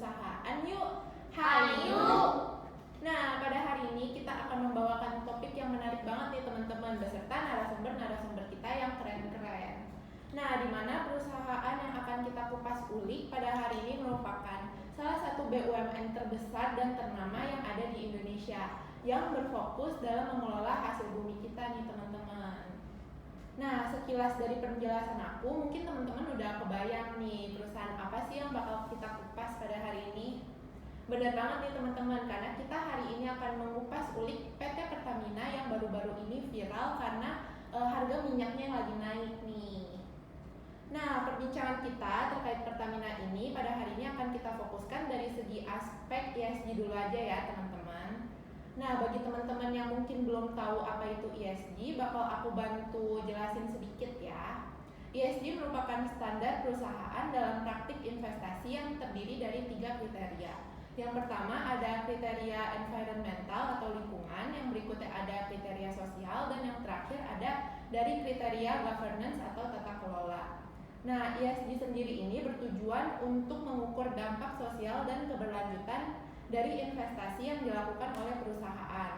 perusahaan yuk. Hayu. Nah, pada hari ini kita akan membawakan topik yang menarik banget nih teman-teman, beserta narasumber-narasumber kita yang keren-keren. Nah, di mana perusahaan yang akan kita kupas ulik pada hari ini merupakan salah satu BUMN terbesar dan ternama yang ada di Indonesia, yang berfokus dalam mengelola hasil bumi kita nih teman-teman. Nah, sekilas dari penjelasan aku, mungkin teman-teman udah kebayang nih perusahaan apa sih yang bakal kita kupas pada hari ini. Benar banget nih teman-teman, karena kita hari ini akan mengupas ulik PT Pertamina yang baru-baru ini viral karena harga minyaknya yang lagi naik nih. Nah, perbincangan kita terkait Pertamina ini pada hari ini akan kita fokuskan dari segi aspek ESG dulu aja ya teman-teman. Nah, bagi teman-teman yang mungkin belum tahu apa itu ESG, bakal aku bantu jelasin sedikit ya. ESG merupakan standar perusahaan dalam praktik investasi yang terdiri dari 3 kriteria. Yang pertama ada kriteria environmental atau lingkungan, yang berikutnya ada kriteria sosial, dan yang terakhir ada dari kriteria governance atau tata kelola. Nah, ESG sendiri ini bertujuan untuk mengukur dampak sosial dan keberlanjutan dari investasi yang dilakukan oleh perusahaan.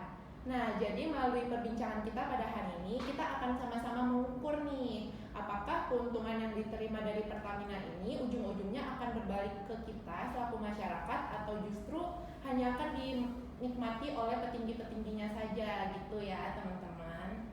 Nah, jadi melalui perbincangan kita pada hari ini, kita akan sama-sama mengukur nih, apakah keuntungan yang diterima dari Pertamina ini ujung-ujungnya akan berbalik ke kita selaku masyarakat atau justru hanya akan dinikmati oleh petinggi-petingginya saja gitu ya teman-teman.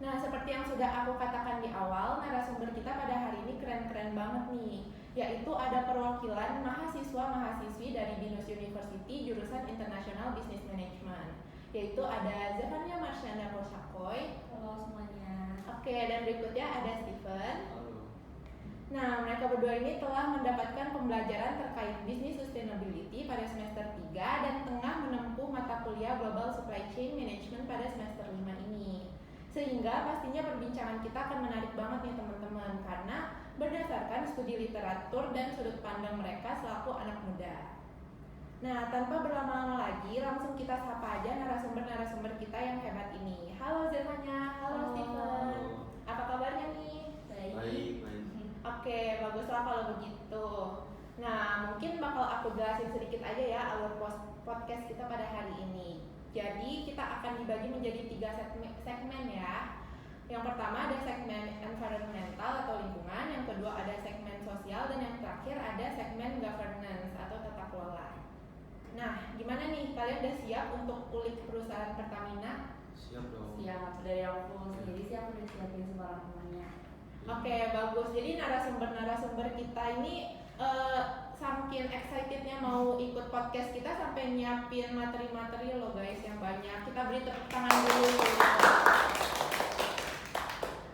Nah, seperti yang sudah aku katakan di awal, narasumber kita pada hari ini keren-keren banget nih, yaitu ada perwakilan mahasiswa-mahasiswi dari Binus University jurusan International Business Management, yaitu ada Zefania Marsyanda Poshakoy. Halo semuanya. Oke, dan berikutnya ada Steven. Halo. Nah, mereka berdua ini telah mendapatkan pembelajaran terkait Business Sustainability pada semester 3 dan tengah menempuh mata kuliah Global Supply Chain Management pada semester 5 ini. Sehingga pastinya perbincangan kita akan menarik banget nih teman-teman, karena berdasarkan studi literatur dan sudut pandang mereka selaku anak muda. Nah, tanpa berlama-lama lagi, langsung kita sapa aja narasumber-narasumber kita yang hebat ini. Halo Zefania, halo Steven. Apa kabarnya nih? Baik. Oke, baguslah kalau begitu. Nah, mungkin bakal aku jelasin sedikit aja ya alur podcast kita pada hari ini. Jadi, kita akan dibagi menjadi 3 segmen ya. Yang pertama ada segmen environmental atau lingkungan, yang kedua ada segmen sosial, dan yang terakhir ada segmen governance atau tata kelola. Nah, gimana nih? Kalian udah siap untuk kulik perusahaan Pertamina? Siap dong. Siap, dari aku sendiri sih aku udah siapin semua rangkumannya. Oke, bagus. Jadi narasumber-narasumber kita ini saking excitednya mau ikut podcast kita sampai nyiapin materi-materi loh guys yang banyak. Kita beri tepuk tangan dulu.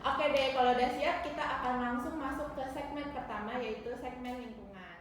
Oke deh, kalau udah siap kita akan langsung masuk ke segmen pertama, yaitu segmen lingkungan.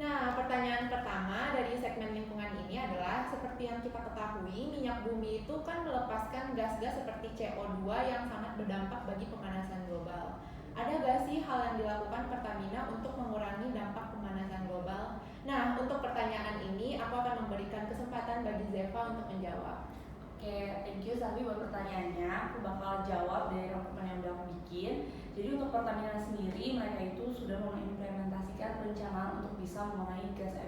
Nah, pertanyaan pertama dari segmen lingkungan ini adalah, seperti yang kita ketahui, minyak bumi itu kan melepaskan gas-gas seperti CO2 yang sangat berdampak bagi pemanasan global. Ada gak sih hal yang dilakukan Pertamina untuk mengurangi dampak pemanasan global? Nah, untuk pertanyaan ini aku akan memberikan kesempatan bagi Zeva untuk menjawab. Oke, thank you Safi buat pertanyaannya. Aku bakal jawab dari rangkuman yang udah aku bikin. Jadi untuk Pertamina sendiri, mereka itu sudah mengimplementasikan perencanaan untuk bisa mengurangi gas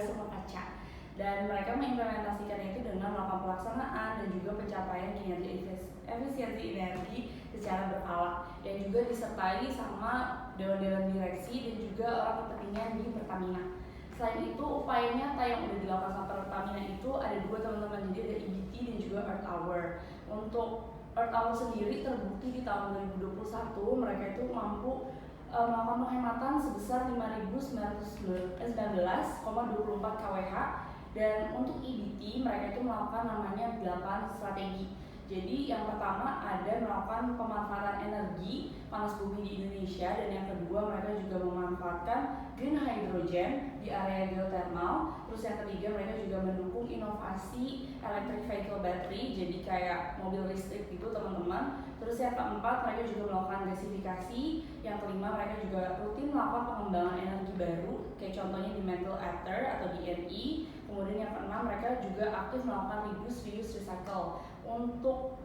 rumah kaca. Dan mereka mengimplementasikannya itu dengan melakukan pelaksanaan dan juga pencapaian kinerja efisiensi energi secara berkala, dan juga disertai sama dewan-dewan direksi dan juga orang kepentingan di Pertamina. Selain itu, upaya nyata yang udah dilakukan sama Pertamina itu ada 2 teman-teman, jadi ada EBT dan juga Earth Hour. Untuk Earth Hour sendiri terbukti di tahun 2021 mereka itu mampu melakukan penghematan sebesar 5.919,24 kWh, dan untuk EBT mereka itu melakukan namanya 8 strategi. Jadi yang pertama ada melakukan pemanfaatan energi panas bumi di Indonesia, dan yang kedua mereka juga memanfaatkan green hydrogen di area geothermal. Terus yang ketiga mereka juga mendukung inovasi electric vehicle battery, jadi kayak mobil listrik gitu teman-teman. Terus yang keempat mereka juga melakukan gasifikasi. Yang kelima mereka juga rutin melakukan pengembangan energi baru, kayak contohnya di metal ether atau DNE. Kemudian yang keenam mereka juga aktif melakukan reduce, reuse, recycle. Untuk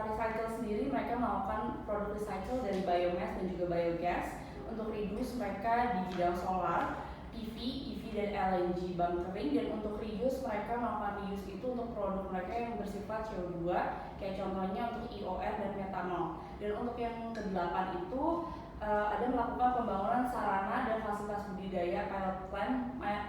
recycle sendiri mereka melakukan produk recycle dari biomass dan juga biogas. Untuk reduce mereka di bidang solar, PV, EV dan LNG bunkering, dan untuk reuse mereka melakukan reuse itu untuk produk mereka yang bersifat CO2 kayak contohnya untuk IOR dan metanol. Dan untuk yang ke-8 itu ada melakukan pembangunan sarana dan fasilitas budidaya pilot plant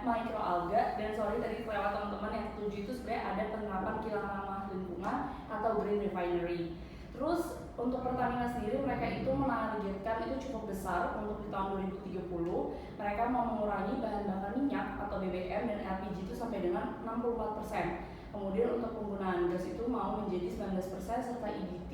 microalga, dan sorry tadi kelewat teman-teman, yang ke-7 itu sebenarnya ada penerapan kilang ramah lingkungan atau green refinery. Terus untuk Pertamina sendiri mereka itu menargetkan itu cukup besar untuk di tahun 2030 mereka mau mengurangi bahan bakar minyak atau BBM dan LPG itu sampai dengan 64%. Kemudian untuk penggunaan gas itu mau menjadi 19% serta EBT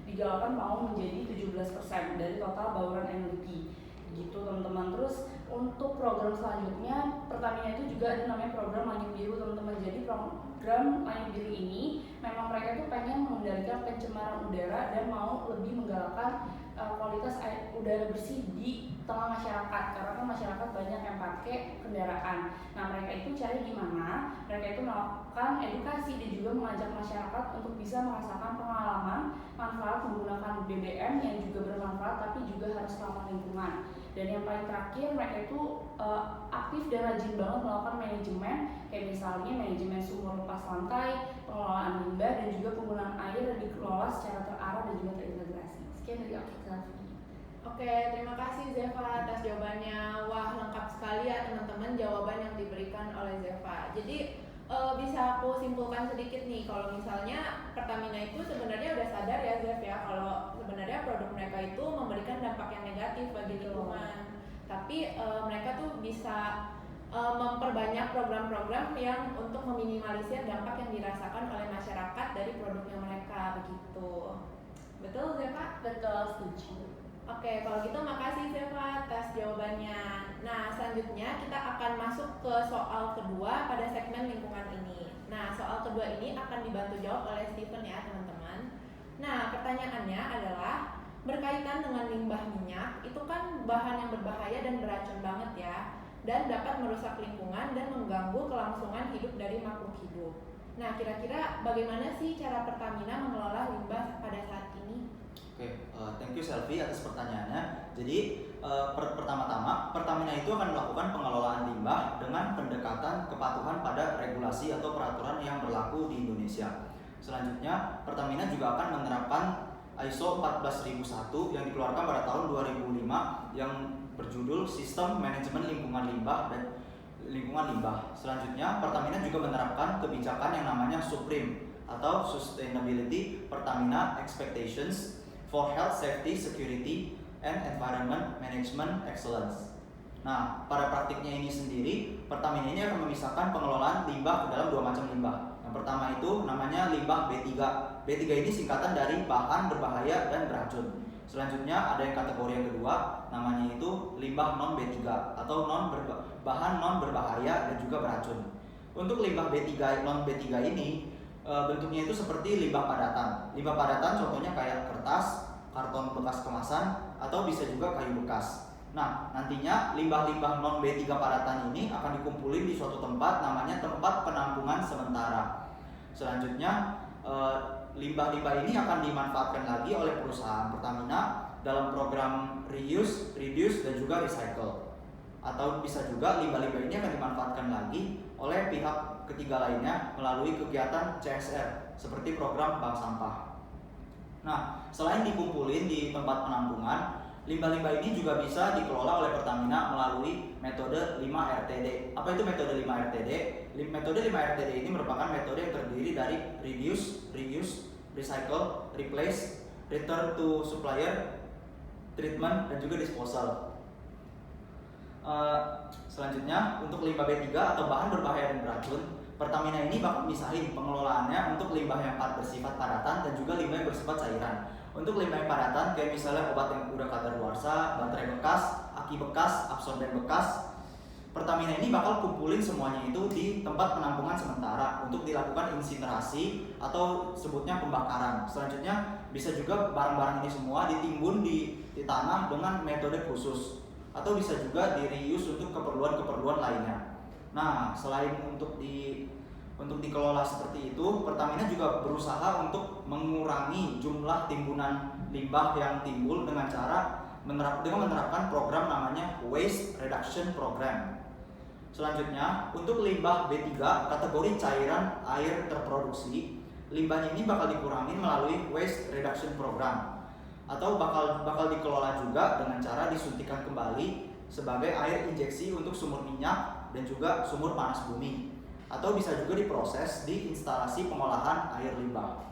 digalakkan mau menjadi 17% dari total bauran energi. Gitu teman-teman. Terus untuk program selanjutnya Pertamina itu juga ada namanya program Langit Biru teman-teman. Jadi program Langit Biru ini memang mereka tuh pengen mengendalikan pencemaran udara dan mau lebih menggalakkan kualitas udara bersih di tengah masyarakat, karena kan masyarakat banyak yang pakai kendaraan. Nah mereka itu cari gimana mereka itu melakukan edukasi dan juga mengajak masyarakat untuk bisa merasakan pengalaman manfaat menggunakan BBM yang juga bermanfaat tapi juga harus ramah lingkungan. Dan yang paling terakhir mereka itu aktif dan rajin banget melakukan manajemen, kayak misalnya manajemen sumur lepas lantai, pengelolaan limbah, dan juga penggunaan air yang dikelola secara terarah dan juga terintegrasi. Sekian dari aku, Selvi. Oke, terima kasih Zeva atas jawabannya. Wah, lengkap sekali ya teman-teman jawaban yang diberikan oleh Zeva. Jadi bisa aku simpulkan sedikit nih, kalau misalnya Pertamina itu sebenarnya udah sadar ya Zev ya, kalau sebenarnya produk mereka itu memberikan dampak yang negatif bagi lingkungan. Tapi mereka tuh bisa memperbanyak program-program yang untuk meminimalisir dampak yang dirasakan oleh masyarakat dari produknya mereka, begitu. Betul Zeva? Betul, setuju. Oke, kalau gitu makasih Zeva atas jawabannya. Nah, selanjutnya kita akan masuk ke soal kedua pada segmen lingkungan ini. Nah, soal kedua ini akan dibantu jawab oleh Steven ya teman-teman. Nah, pertanyaannya adalah berkaitan dengan limbah minyak, itu kan bahan yang berbahaya dan beracun banget ya, dan dapat merusak lingkungan dan mengganggu kelangsungan hidup dari makhluk hidup. Nah, kira-kira bagaimana sih cara Pertamina mengelola limbah pada saat ini? Oke, thank you Selvi atas pertanyaannya. Jadi pertama-tama Pertamina itu akan melakukan pengelolaan limbah dengan pendekatan kepatuhan pada regulasi atau peraturan yang berlaku di Indonesia. Selanjutnya Pertamina juga akan menerapkan ISO 14001 yang dikeluarkan pada tahun 2005 yang berjudul Sistem Manajemen Lingkungan Limbah dan Lingkungan Limbah. Selanjutnya Pertamina juga menerapkan kebijakan yang namanya SUPREM atau Sustainability Pertamina Expectations for Health, Safety, Security, and Environment Management Excellence. Nah, pada praktiknya ini sendiri, Pertamina ini akan memisahkan pengelolaan limbah ke dalam dua macam limbah. Yang pertama itu namanya limbah B3. B3 ini singkatan dari bahan berbahaya dan beracun. Selanjutnya ada yang kategori yang kedua, namanya itu limbah non B3 atau bahan non berbahaya dan juga beracun. Untuk limbah B3 non B3 ini bentuknya itu seperti limbah padatan. Limbah padatan contohnya kayak kertas, karton bekas kemasan, atau bisa juga kayu bekas. Nah, nantinya limbah-limbah non B3 padatan ini akan dikumpulin di suatu tempat namanya tempat penampungan sementara. Selanjutnya limbah-limbah ini akan dimanfaatkan lagi oleh perusahaan Pertamina dalam program reuse, reduce, dan juga recycle. Atau bisa juga limbah-limbah ini akan dimanfaatkan lagi oleh pihak ketiga lainnya melalui kegiatan CSR seperti program bank sampah. Nah, selain dikumpulin di tempat penampungan, limbah-limbah ini juga bisa dikelola oleh Pertamina melalui metode 5RTD. Apa itu metode 5RTD? Metode 5RTD ini merupakan metode yang terdiri dari reduce, reuse, recycle, replace, return to supplier, treatment, dan juga disposal. Selanjutnya untuk limbah B3 atau bahan berbahaya dan beracun, Pertamina ini bakal misahin pengelolaannya untuk limbah yang bersifat padatan dan juga limbah yang bersifat cairan. Untuk limbah yang padatan kayak misalnya obat yang udah kadaluarsa, baterai bekas, aki bekas, absorben bekas, Pertamina ini bakal kumpulin semuanya itu di tempat penampungan sementara untuk dilakukan insinerasi atau sebutnya pembakaran. Selanjutnya bisa juga barang-barang ini semua ditimbun di tanah dengan metode khusus atau bisa juga di-reuse untuk keperluan-keperluan lainnya. Nah, selain untuk dikelola seperti itu, Pertamina juga berusaha untuk mengurangi jumlah timbunan limbah yang timbul dengan cara dengan menerapkan program namanya Waste Reduction Program. Selanjutnya, untuk limbah B3 kategori cairan air terproduksi, limbahnya ini bakal dikurangi melalui Waste Reduction Program atau bakal dikelola juga dengan cara disuntikan kembali sebagai air injeksi untuk sumur minyak dan juga sumur panas bumi, atau bisa juga diproses di instalasi pengolahan air limbah.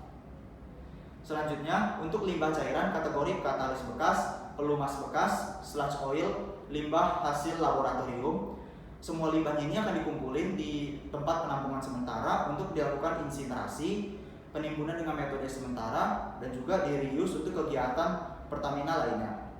Selanjutnya, untuk limbah cairan kategori katalis bekas, pelumas bekas, sludge oil, limbah hasil laboratorium, semua limbahnya ini akan dikumpulin di tempat penampungan sementara untuk dilakukan insinerasi, penimbunan dengan metode sementara, dan juga di reuse untuk kegiatan Pertamina lainnya.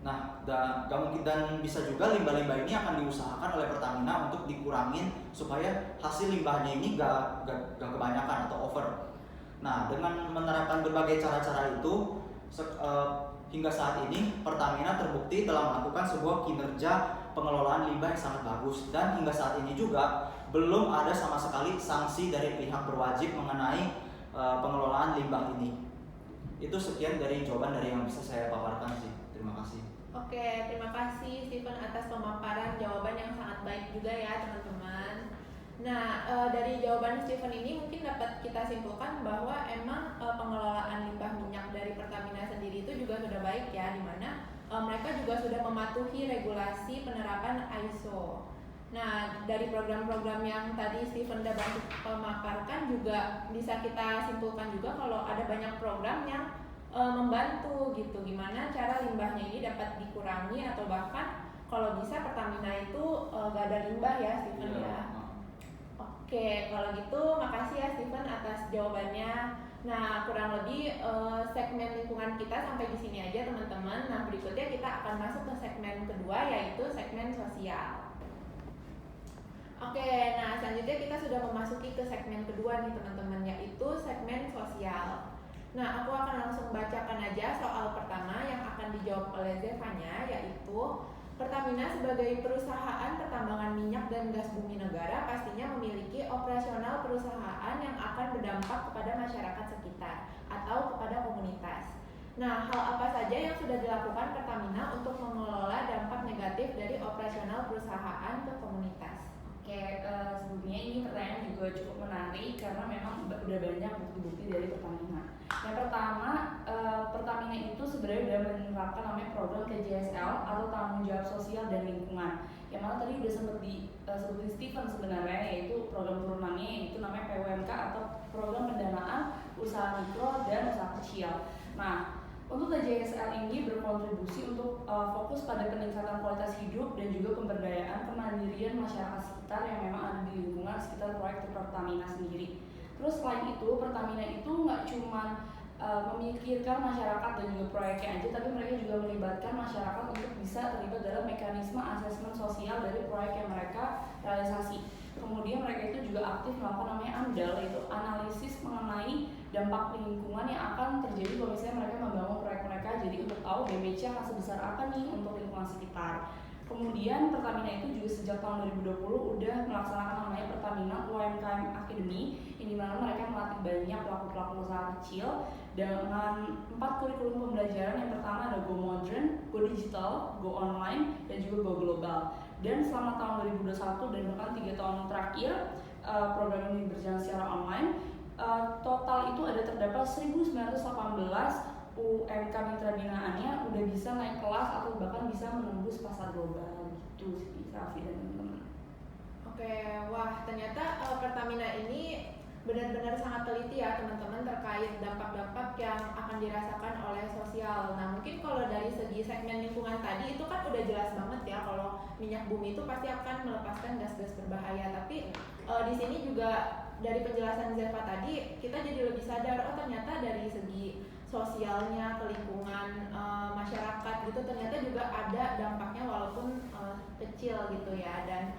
Nah, dan bisa juga limbah-limbah ini akan diusahakan oleh Pertamina untuk dikurangin supaya hasil limbahnya ini gak kebanyakan atau over. Nah, dengan menerapkan berbagai cara-cara itu, hingga saat ini Pertamina terbukti telah melakukan sebuah kinerja pengelolaan limbah yang sangat bagus, dan hingga saat ini juga belum ada sama sekali sanksi dari pihak berwajib mengenai pengelolaan limbah ini. Itu sekian dari jawaban dari yang bisa saya paparkan sih. Terima kasih. Oke, terima kasih Steven atas pemaparan jawaban yang sangat baik juga ya teman-teman. Nah, dari jawaban Steven ini mungkin dapat kita simpulkan bahwa emang pengelolaan limbah minyak dari Pertamina sendiri itu juga sudah baik ya, di mana mereka juga sudah mematuhi regulasi penerapan ISO. Nah, dari program-program yang tadi Steven udah bantu memaparkan juga bisa kita simpulkan juga kalau ada banyak program yang membantu gitu, gimana cara limbahnya ini dapat dikurangi atau bahkan kalau bisa Pertamina itu gak ada limbah ya Steven ya. Oke, kalau gitu makasih ya Steven atas jawabannya. Nah, kurang lebih segmen lingkungan kita sampai di sini aja teman-teman. Nah, berikutnya kita akan masuk ke segmen kedua, yaitu segmen sosial. Oke, nah selanjutnya kita sudah memasuki ke segmen kedua nih teman-teman, yaitu segmen sosial. Nah, aku akan langsung bacakan aja soal pertama yang akan dijawab oleh Zevanya, yaitu Pertamina sebagai perusahaan pertambangan minyak dan gas bumi negara pastinya memiliki operasional perusahaan yang akan berdampak kepada masyarakat sekitar atau kepada komunitas. Nah, hal apa saja yang sudah dilakukan Pertamina untuk mengelola dampak negatif dari operasional perusahaan ke komunitas? Oke, sebelumnya ini pertanyaan juga cukup menarik karena memang udah banyak bukti-bukti dari Pertamina. Yang pertama, Pertamina itu sebenarnya udah menerapkan namanya program TJSL atau tanggung jawab sosial dan lingkungan. Yang mana tadi udah sempat disebutin Steven sebenarnya, yaitu program turunannya yaitu namanya PUMK atau program pendanaan usaha mikro dan usaha kecil. Nah, untuk TJSL ini berkontribusi untuk fokus pada peningkatan kualitas hidup dan juga pemberdayaan kemandirian masyarakat sekitar yang memang ada di lingkungan sekitar proyek Pertamina sendiri. Terus selain itu, Pertamina itu nggak cuma memikirkan masyarakat dan juga proyeknya aja, tapi mereka juga melibatkan masyarakat untuk bisa terlibat dalam mekanisme asesmen sosial dari proyek yang mereka realisasi. Kemudian mereka itu juga aktif melakukan namanya AMDAL, yaitu analisis mengenai dampak lingkungan yang akan terjadi kalau misalnya mereka membangun proyek mereka. Jadi untuk tahu damage-nya akan sebesar apa nih untuk lingkungan sekitar. Kemudian Pertamina itu juga sejak tahun 2020 udah melaksanakan namanya Pertamina UMKM Academy, ini mana mereka melatih banyak pelaku-pelaku usaha kecil dengan 4 kurikulum pembelajaran. Yang pertama ada Go Modern, Go Digital, Go Online, dan juga Go Global. Dan selama tahun 2021 dan bahkan 3 tahun terakhir program ini berjalan secara online. Total itu ada terdapat 1918 UMK mitra binaannya udah bisa naik kelas atau bahkan bisa menembus pasar global gitu sih Safi dan teman-teman. Oke, wah ternyata Pertamina ini benar-benar sangat teliti ya teman-teman terkait dampak-dampak yang akan dirasakan oleh sosial. Nah, mungkin kalau dari segi segmen lingkungan tadi itu kan udah jelas banget ya kalau minyak bumi itu pasti akan melepaskan gas-gas berbahaya. Tapi di sini juga dari penjelasan Zeva tadi kita jadi lebih sadar, oh ternyata dari segi sosialnya ke lingkungan masyarakat gitu ternyata juga ada dampaknya walaupun kecil gitu ya. Dan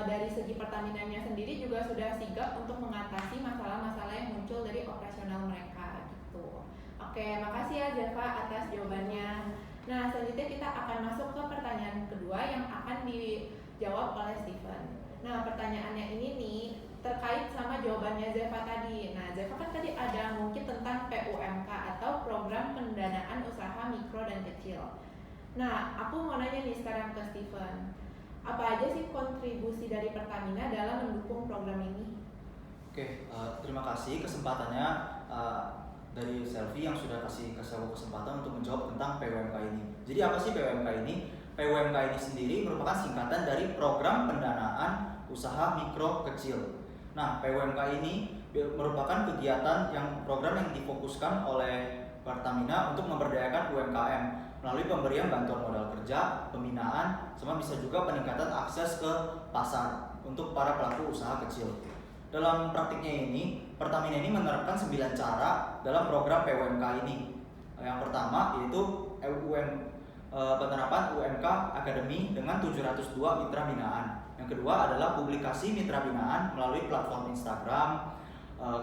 dari segi Pertaminanya sendiri juga sudah sigap untuk mengatasi masalah-masalah yang muncul dari operasional mereka gitu. Oke, makasih ya Zeva atas jawabannya. Nah, selanjutnya kita akan masuk ke pertanyaan kedua yang akan dijawab oleh Steven. Nah, pertanyaannya ini nih terkait sama jawabannya Zeva tadi. Nah, Zeva kan tadi ada mungkin tentang PUMK atau Program Pendanaan Usaha Mikro dan Kecil. Nah, aku mau nanya nih sekarang ke Steven. Apa aja sih kontribusi dari Pertamina dalam mendukung program ini? Oke, terima kasih kesempatannya dari Selvi yang sudah kasih aku kesempatan untuk menjawab tentang PWMK ini. Jadi apa sih PWMK ini? PWMK ini sendiri merupakan singkatan dari Program Pendanaan Usaha Mikro Kecil. Nah, PWMK ini merupakan kegiatan program yang difokuskan oleh Pertamina untuk memberdayakan UMKM melalui pemberian bantuan modal kerja, pembinaan, sama bisa juga peningkatan akses ke pasar untuk para pelaku usaha kecil. Dalam praktiknya ini, Pertamina ini menerapkan 9 cara dalam program PWMK ini. Yang pertama yaitu penerapan UMK Academy dengan 702 mitra binaan. Yang kedua adalah publikasi mitra binaan melalui platform Instagram,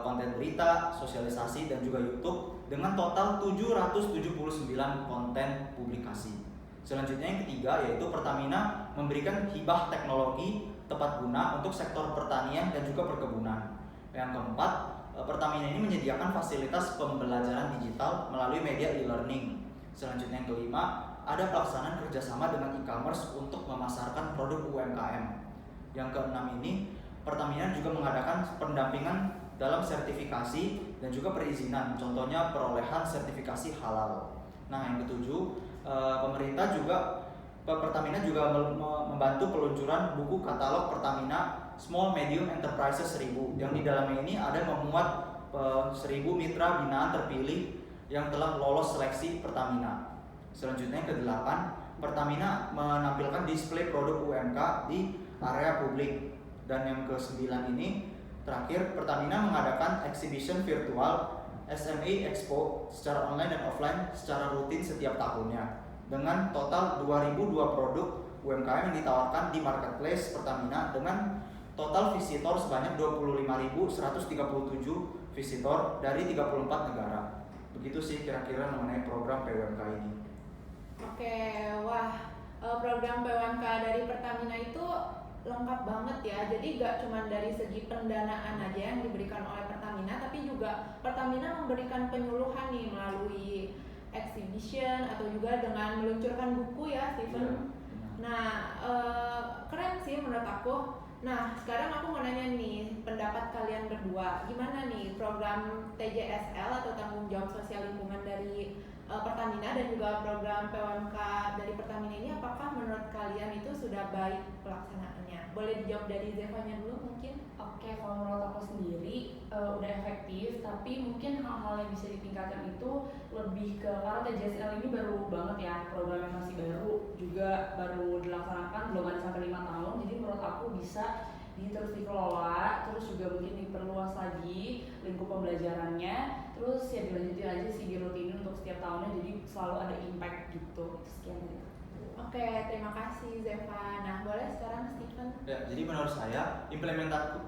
konten berita, sosialisasi, dan juga YouTube dengan total 779 konten publikasi. Selanjutnya yang ketiga yaitu Pertamina memberikan hibah teknologi tepat guna untuk sektor pertanian dan juga perkebunan. Yang keempat, Pertamina ini menyediakan fasilitas pembelajaran digital melalui media e-learning. Selanjutnya yang kelima, ada pelaksanaan kerjasama dengan e-commerce untuk memasarkan produk UMKM. Yang keenam ini, Pertamina juga mengadakan pendampingan dalam sertifikasi dan juga perizinan, contohnya perolehan sertifikasi halal. Nah, yang ketujuh, Pertamina juga membantu peluncuran buku katalog Pertamina Small Medium Enterprises 1000 yang di dalamnya ini ada memuat 1000 mitra binaan terpilih yang telah lolos seleksi Pertamina. Selanjutnya yang ke-8, Pertamina menampilkan display produk UMK di area publik. Dan yang ke-9 ini terakhir, Pertamina mengadakan exhibition virtual SME Expo secara online dan offline secara rutin setiap tahunnya dengan total 2002 produk UMKM yang ditawarkan di marketplace Pertamina dengan total visitor sebanyak 25.137 visitor dari 34 negara. Begitu sih kira-kira mengenai program PWMK ini. Oke, wah, program PWMK dari Pertamina itu lengkap banget ya. Jadi gak cuma dari segi pendanaan aja yang diberikan oleh Pertamina, tapi juga Pertamina memberikan penyuluhan nih melalui exhibition atau juga dengan meluncurkan buku ya, Steven. Nah, keren sih menurut aku. Nah, sekarang aku mau nanya nih, pendapat kalian berdua, gimana nih program TJSL atau tanggung jawab sosial lingkungan dari Pertamina dan juga program PWMK dari Pertamina ini, apakah menurut kalian itu sudah baik pelaksanaannya? Boleh dijawab dari Zevanya dulu mungkin? Oke, kalau menurut aku sendiri udah efektif, tapi mungkin hal-hal yang bisa ditingkatkan itu lebih ke, karena TJSL ini baru banget ya, programnya masih baru, juga baru dilaksanakan, belum ada sampai 5 tahun, jadi menurut aku bisa terus dikelola, terus juga mungkin diperluas lagi lingkup pembelajarannya, terus ya dilanjutin aja sih, dirutinin untuk setiap tahunnya, jadi selalu ada impact gitu. Sekian dari aku. Oke, terima kasih Zeva. Nah, boleh sekarang Steven. Ya, jadi menurut saya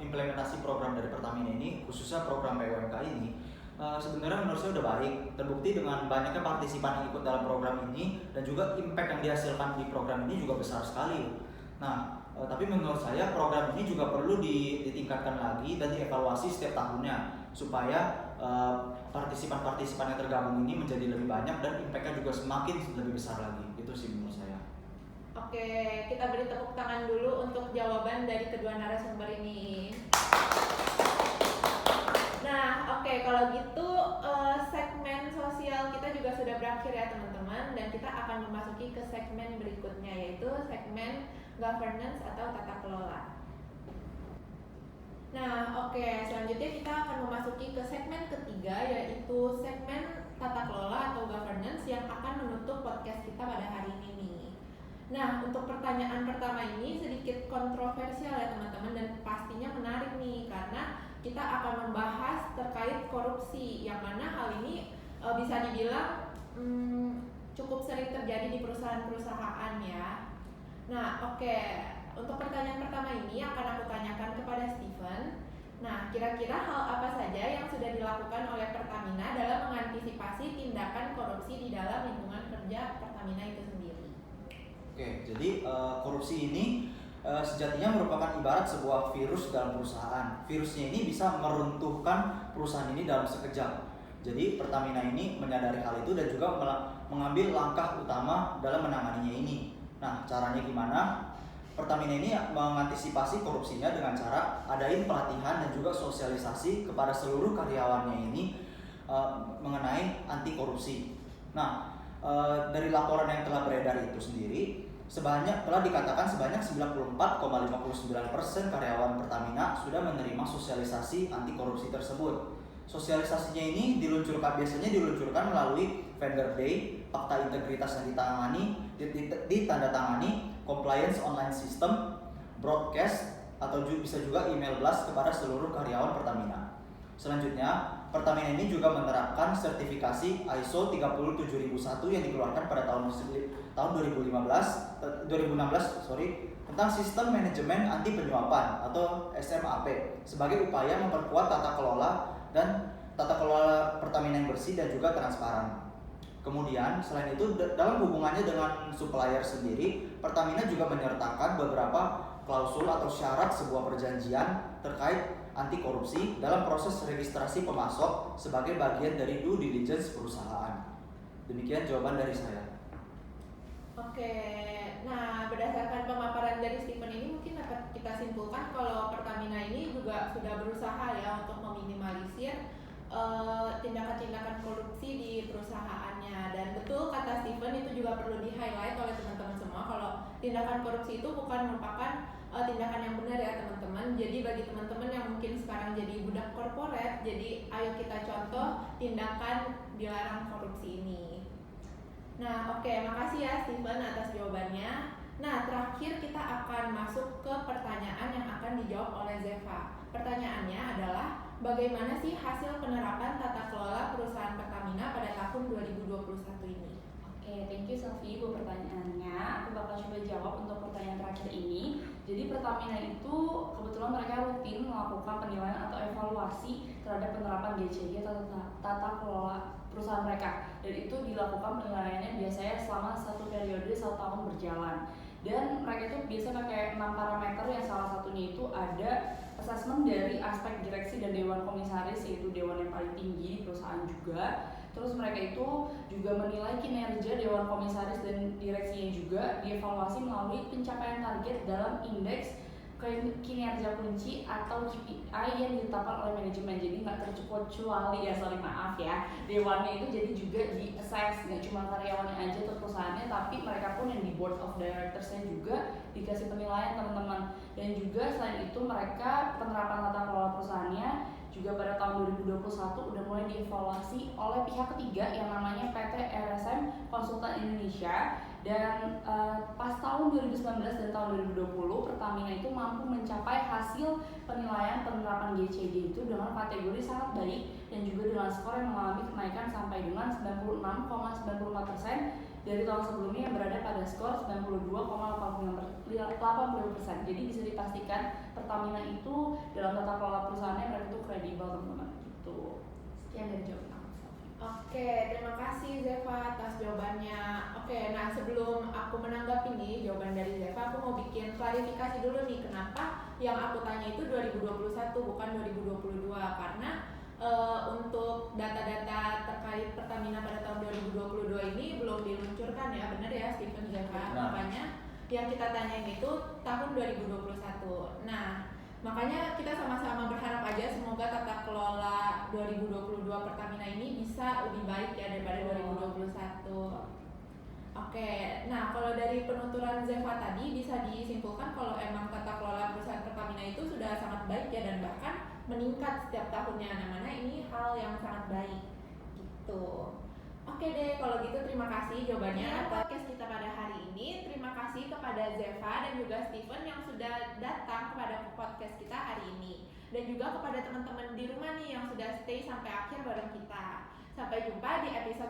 implementasi program dari Pertamina ini, khususnya program PWMK ini, sebenarnya menurut saya udah baik, terbukti dengan banyaknya partisipan yang ikut dalam program ini dan juga impact yang dihasilkan di program ini juga besar sekali. Nah, tapi menurut saya program ini juga perlu ditingkatkan lagi dan dievaluasi setiap tahunnya supaya partisipan-partisipan yang tergabung ini menjadi lebih banyak dan impact-nya juga semakin lebih besar lagi. Itu sih menurut saya. Oke, kita beri tepuk tangan dulu untuk jawaban dari kedua narasumber ini. Nah, oke, kalau gitu segmen sosial kita juga sudah berakhir ya teman-teman, dan kita akan memasuki ke segmen berikutnya, yaitu segmen governance atau tata kelola. Nah, oke, selanjutnya kita akan memasuki ke segmen ketiga, yaitu segmen tata kelola atau governance yang akan menutup podcast kita pada hari ini nih. Nah, untuk pertanyaan pertama ini sedikit kontroversial ya teman-teman, dan pastinya menarik nih karena kita akan membahas terkait korupsi, yang mana hal ini bisa dibilang cukup sering terjadi di perusahaan-perusahaan ya. Nah, oke, untuk pertanyaan pertama ini akan aku tanyakan kepada Steven. Nah, kira-kira hal apa saja yang sudah dilakukan oleh Pertamina dalam mengantisipasi tindakan korupsi di dalam lingkungan kerja Pertamina itu sendiri? Oke, jadi korupsi ini sejatinya merupakan ibarat sebuah virus dalam perusahaan. Virusnya ini bisa meruntuhkan perusahaan ini dalam sekejap. Jadi Pertamina ini menyadari hal itu dan juga mengambil langkah utama dalam menanganinya ini. Nah, caranya gimana? Pertamina ini mengantisipasi korupsinya dengan cara adain pelatihan dan juga sosialisasi kepada seluruh karyawannya ini mengenai anti korupsi. Nah, dari laporan yang telah beredar itu sendiri, telah dikatakan sebanyak 94,59% karyawan Pertamina sudah menerima sosialisasi anti korupsi tersebut. Sosialisasinya ini biasanya diluncurkan melalui vendor day, fakta integritas yang ditandatangani, compliance online system, broadcast, atau bisa juga email blast kepada seluruh karyawan Pertamina. Selanjutnya, Pertamina ini juga menerapkan sertifikasi ISO 37001 yang dikeluarkan pada tahun 2016 tentang sistem manajemen anti penyuapan atau SMAP sebagai upaya memperkuat tata kelola Pertamina yang bersih dan juga transparan. Kemudian selain itu dalam hubungannya dengan supplier sendiri, Pertamina juga menyertakan beberapa klausul atau syarat sebuah perjanjian terkait anti korupsi dalam proses registrasi pemasok sebagai bagian dari due diligence perusahaan. Demikian jawaban dari saya. Oke, nah berdasarkan pemaparan dari Stephen ini mungkin dapat kita simpulkan kalau Pertamina ini juga sudah berusaha ya untuk meminimalisir tindakan-tindakan korupsi di perusahaannya. Dan betul kata Stephen, itu juga perlu di-highlight oleh teman-teman semua kalau tindakan korupsi itu bukan merupakan tindakan yang benar ya teman-teman. Jadi bagi teman-teman yang mungkin sekarang jadi budak korporat, jadi ayo kita contoh tindakan dilarang korupsi ini. Nah, oke, makasih ya Stephen atas jawabannya. Nah, terakhir kita akan masuk ke pertanyaan yang akan dijawab oleh Zeva. Pertanyaannya adalah, bagaimana sih hasil penerapan tata kelola perusahaan Pertamina pada tahun 2021 ini? Oke, thank you Selvi buat pertanyaannya. Aku bakal coba jawab untuk pertanyaan terakhir ini. Jadi Pertamina itu kebetulan mereka rutin melakukan penilaian atau evaluasi terhadap penerapan DCG atau tata kelola perusahaan mereka. Dan itu dilakukan penilaiannya biasanya selama satu periode 1 tahun berjalan. Dan mereka itu biasa pakai 6 parameter yang salah satunya itu ada assessment dari aspek direksi dan dewan komisaris, yaitu dewan yang paling tinggi di perusahaan juga. Terus mereka itu juga menilai kinerja dewan komisaris dan direksinya juga dievaluasi melalui pencapaian target dalam indeks kinerja kunci atau KPI yang ditetapkan oleh manajemen. Jadi nggak terkecuali dewannya itu jadi juga di assess, nggak cuma karyawannya aja atau perusahaannya, tapi mereka pun yang di board of directorsnya juga dikasih penilaian teman-teman. Dan juga selain itu mereka penerapan tata kelola perusahaannya juga pada tahun 2021 udah mulai dievaluasi oleh pihak ketiga yang namanya PT RSM Konsultan Indonesia. Dan pas tahun 2019 dan tahun 2020 Pertamina itu mampu mencapai hasil penilaian penerapan GCG itu dengan kategori sangat baik dan juga dengan skor yang mengalami kenaikan sampai dengan 96,95% dari tahun sebelumnya yang berada pada skor 92,85%. Jadi bisa dipastikan Pertamina itu dalam tata kelola perusahaannya mereka itu kredibel teman-teman gitu. Sekian dari jawaban aku. Oke, terima kasih Zeva atas jawabannya. Oke, nah sebelum aku menanggapi nih jawaban dari Zeva, aku mau bikin klarifikasi dulu nih kenapa yang aku tanya itu 2021 bukan 2022. Karena untuk data-data terkait Pertamina pada tahun 2022 ini belum diluncurkan ya, benar ya Stephen Zeva? Makanya yang kita tanyain itu tahun 2021. Nah, makanya kita sama-sama berharap aja semoga tata kelola 2022 Pertamina ini bisa lebih baik ya daripada 2021. Oke, nah kalau dari penuturan Zeva tadi bisa disimpulkan kalau emang tata kelola perusahaan Pertamina itu sudah sangat baik ya dan bahkan meningkat setiap tahunnya. Nah, mana ini hal yang sangat baik gitu. Oke deh, kalau gitu terima kasih jawabannya atas podcast kita pada hari ini. Terima kasih kepada Zeva dan juga Stephen yang sudah datang kepada podcast kita hari ini. Dan juga kepada teman-teman di rumah nih yang sudah stay sampai akhir bareng kita. Sampai jumpa di episode